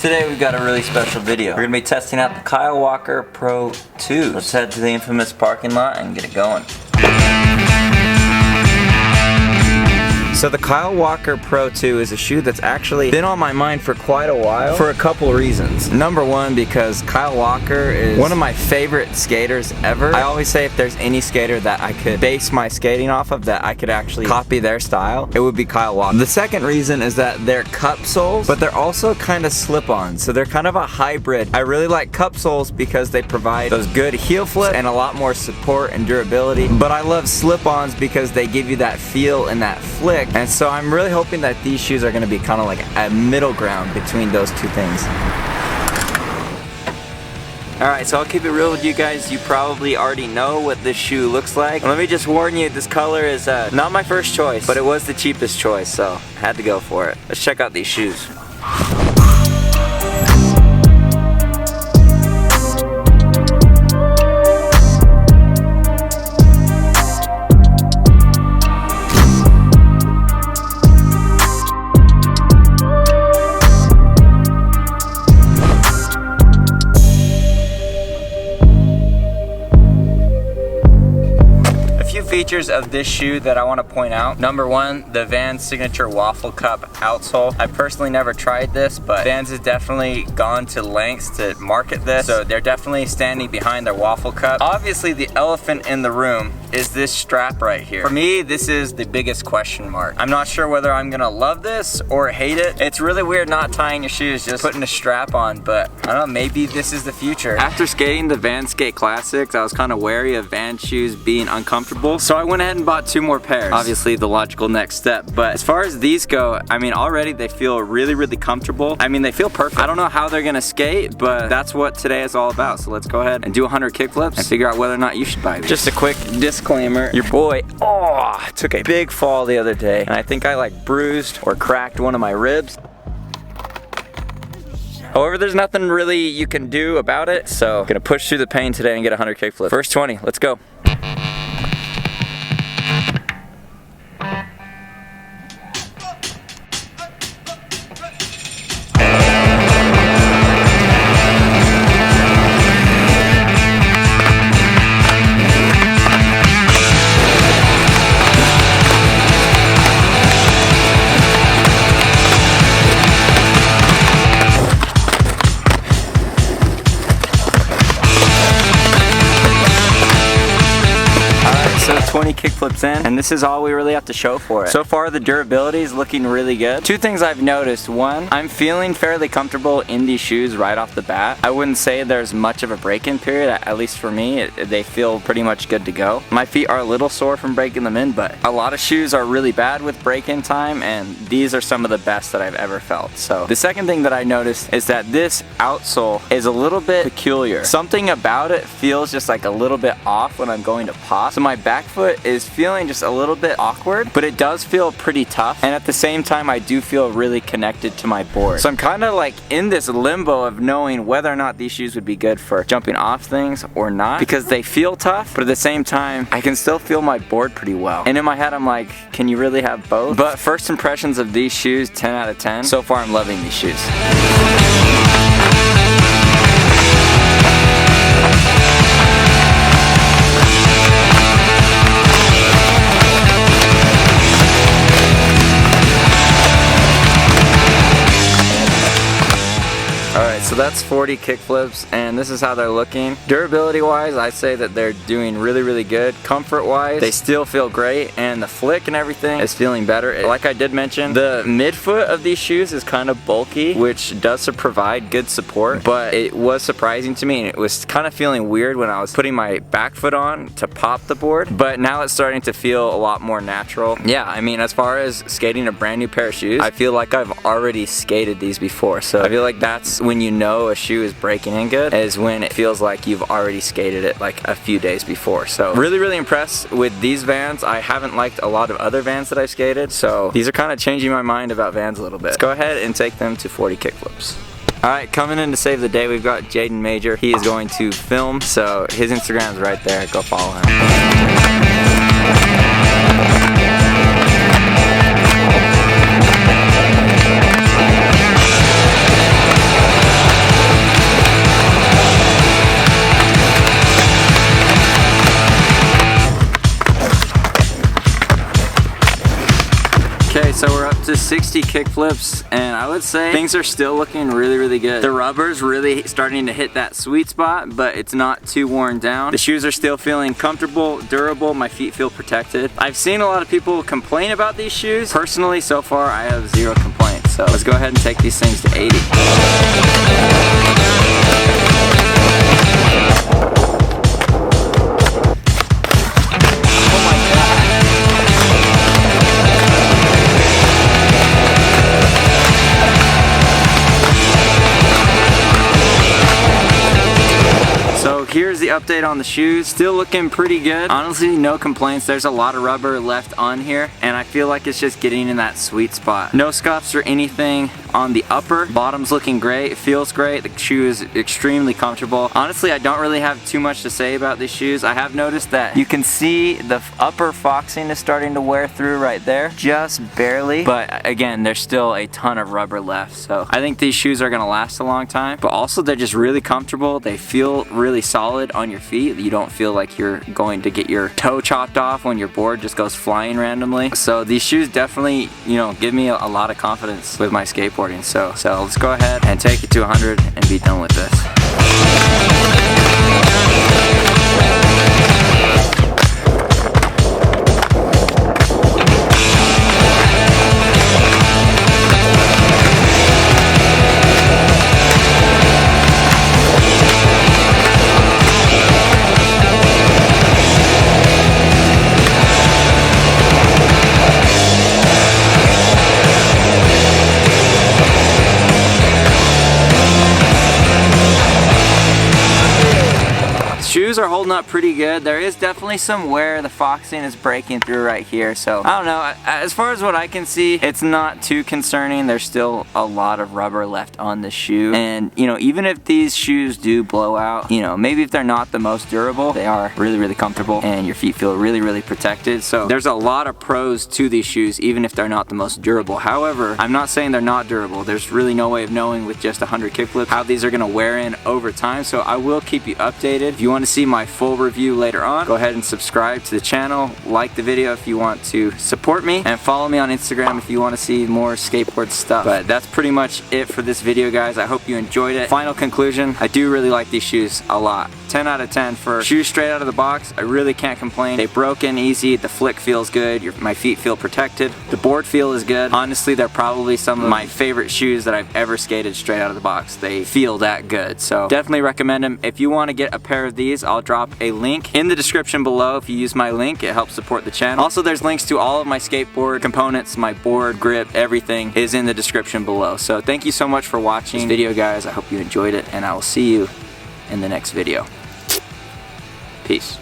Today we've got a really special video. We're going to be testing out the Kyle Walker Pro 2. Let's head to the infamous parking lot and get it going. So the Kyle Walker Pro 2 is a shoe that's actually been on my mind for quite a while for a couple reasons. Number one, because Kyle Walker is one of my favorite skaters ever. I always say if there's any skater that I could base my skating off of, that I could actually copy their style, it would be Kyle Walker. The second reason is that they're cup soles, but they're also kind of slip-on, so they're kind of a hybrid. I really like cup soles because they provide those good heel flips and a lot more support and durability, but I love slip-ons because they give you that feel and that flick. And so I'm really hoping that these shoes are going to be kind of like a middle ground between those two things. Alright, so I'll keep it real with you guys. You probably already know what this shoe looks like. Let me just warn you, this color is not my first choice, but it was the cheapest choice, so I had to go for it. Let's check out these shoes. Features of this shoe that I want to point out. Number one, the Vans signature waffle cup outsole. I personally never tried this, but Vans has definitely gone to lengths to market this, so they're definitely standing behind their waffle cup. Obviously, the elephant in the room is this strap right here. For me, this is the biggest question mark. I'm not sure whether I'm gonna love this or hate it. It's really weird not tying your shoes, just putting a strap on, but I don't know, maybe this is the future. After skating the Vans Skate Classics, I was kind of wary of Vans shoes being uncomfortable, so I went ahead and bought 2 more pairs. Obviously the logical next step, but as far as these go, I mean, already they feel really comfortable. I mean, they feel perfect. I don't know how they're gonna skate, but that's what today is all about. So let's go ahead and do 100 kickflips and figure out whether or not you should buy these. Just a quick disclaimer, your boy, took a big fall the other day, and I think I like bruised or cracked one of my ribs. However, there's nothing really you can do about it, so I'm gonna push through the pain today and get 100 kickflips. First 20, let's go. So 20 kickflips in, and this is all we really have to show for it. So far, the durability is looking really good. 2 things I've noticed. One, I'm feeling fairly comfortable in these shoes right off the bat. I wouldn't say there's much of a break-in period, at least for me. They feel pretty much good to go. My feet are a little sore from breaking them in, but a lot of shoes are really bad with break-in time, and these are some of the best that I've ever felt. So the second thing that I noticed is that this outsole is a little bit peculiar. Something about it feels just like a little bit off when I'm going to pop. So my back foot is feeling just a little bit awkward, but it does feel pretty tough, and at the same time I do feel really connected to my board. So I'm kind of like in this limbo of knowing whether or not these shoes would be good for jumping off things or not, because they feel tough, but at the same time I can still feel my board pretty well. And in my head I'm like, can you really have both? But first impressions of these shoes, 10 out of 10. So far I'm loving these shoes. Alright, so that's 40 kickflips, and this is how they're looking. Durability wise, I say that they're doing really good. Comfort wise, they still feel great, and the flick and everything is feeling better. Like I did mention, the midfoot of these shoes is kind of bulky, which does provide good support, but it was surprising to me, and it was kind of feeling weird when I was putting my back foot on to pop the board, but now it's starting to feel a lot more natural. Yeah, I mean, as far as skating a brand new pair of shoes, I feel like I've already skated these before, so I feel like that's when you know a shoe is breaking in good, is when it feels like you've already skated it like a few days before. So really impressed with these Vans. I haven't liked a lot of other Vans that I've skated, so these are kind of changing my mind about Vans a little bit. Let's go ahead and take them to 40 kickflips. Alright, coming in to save the day, we've got Jaden Major. He is going to film, so his Instagram's right there. Go follow him. so we're up to 60 kickflips, and I would say things are still looking really good. The rubber's really starting to hit that sweet spot, but it's not too worn down. The shoes are still feeling comfortable, durable, my feet feel protected. I've seen a lot of people complain about these shoes. Personally, so far, I have 0 complaints. So let's go ahead and take these things to 80. Here's the update on the shoes. Still looking pretty good. Honestly, no complaints. There's a lot of rubber left on here, and I feel like it's just getting in that sweet spot. No scuffs or anything on the upper. Bottom's looking great. It feels great. The shoe is extremely comfortable. Honestly, I don't really have too much to say about these shoes. I have noticed that you can see the upper foxing is starting to wear through right there. Just barely. But again, there's still a ton of rubber left. So I think these shoes are gonna last a long time. But also, they're just really comfortable. They feel really solid on your feet. You don't feel like you're going to get your toe chopped off when your board just goes flying randomly. So these shoes definitely, you know, give me a lot of confidence with my skateboarding. So let's go ahead and take it to 100 and be done with this. Shoes are holding up pretty good. There is definitely some wear. The foxing is breaking through right here. So I don't know. As far as what I can see, it's not too concerning. There's still a lot of rubber left on the shoe. And you know, even if these shoes do blow out, you know, maybe if they're not the most durable, they are really comfortable and your feet feel really protected. So there's a lot of pros to these shoes, even if they're not the most durable. However, I'm not saying they're not durable. There's really no way of knowing with just 100 kickflips how these are gonna wear in over time. So I will keep you updated. If you want to see my full review later on, go ahead and subscribe to the channel, like the video if you want to support me, and follow me on Instagram if you want to see more skateboard stuff. But that's pretty much it for this video, guys. I hope you enjoyed it. Final conclusion, I do really like these shoes a lot. 10 out of 10 for shoes straight out of the box. I really can't complain. They broke in easy. The flick feels good. My feet feel protected. The board feel is good. Honestly, they're probably some of my favorite shoes that I've ever skated straight out of the box. They feel that good. So definitely recommend them. If you want to get a pair of these, I'll drop a link in the description below. If you use my link, it helps support the channel. Also, there's links to all of my skateboard components, my board, grip, everything is in the description below. So thank you so much for watching this video, guys. I hope you enjoyed it, and I will see you in the next video. Peace.